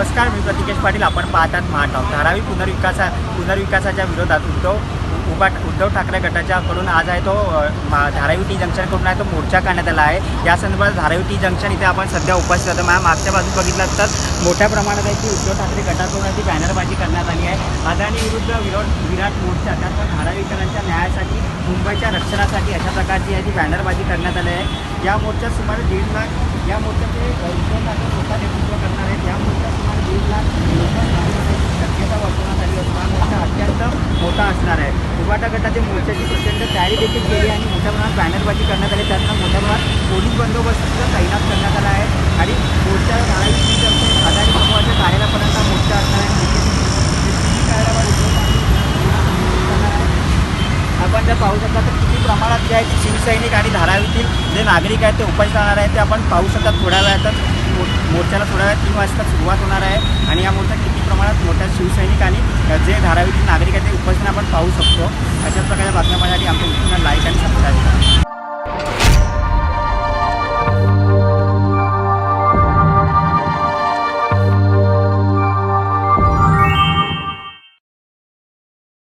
नमस्कार, मी प्रतिकेश पाटील. आपण पाहतात महाटॉक. धारावी पुनर्विकासाच्या विरोधात उद्धव ठाकरे गटाच्याकडून आज आहे तो धारावी टी जंक्शनकडून आहे तो मोर्चा काढण्यात आला आहे. या संदर्भात धारावी टी जंक्शन इथे आपण सध्या उपस्थित आहोत. मागच्या बाजूस बघितलं तर मोठ्या प्रमाणात आहे की उद्धव ठाकरे गटाकडून ती बॅनरबाजी करण्यात आली आहे. अदानी विरुद्ध विराट मोर्चा, त्यात धारावीकरांच्या न्यायासाठी, मुंबईच्या रक्षणासाठी अशा प्रकारची आहे ती बॅनरबाजी करण्यात आली आहे. या मोर्चात सुमारे 1.5 लाख, या मोर्चाचे उद्धव ठाकरे स्वतः नेतृत्व करणार आहेत. या मोर्चात सुमारे 1.5 लाख लोकांची शक्यता वर्तवण्यात आली असून हा मोर्चा अत्यंत मोठा असणार आहे. उभाटा गटाचे मोर्चाची प्रचंड तयारी देखील केली आणि मोठ्या प्रमाणात बॅनरबाजी करण्यात आली. त्यातनं मोठ्या प्रमाणात पोलीस बंदोबस्त तैनात करण्यात आला आहे आणि मोर्चा धारावी अदानी समूहाच्या कार्यालयापर्यंत मोर्चा असणार आहे. आपण जर पाहू शकता तर किती प्रमाणात जे आहे ते शिवसैनिक आणि धारावीतील जे नागरिक आहेत ते उपस्थित राहणार आहेत ते आपण पाहू शकता. थोड्या वेळातच मोर्चाला थोड्या वेळात 3 वाजता सुरुवात होणार आहे आणि या मोर्चात किती प्रमाणात मोठ्या शिवसैनिक आणि जे धारावीतील नागरिक आहेत ते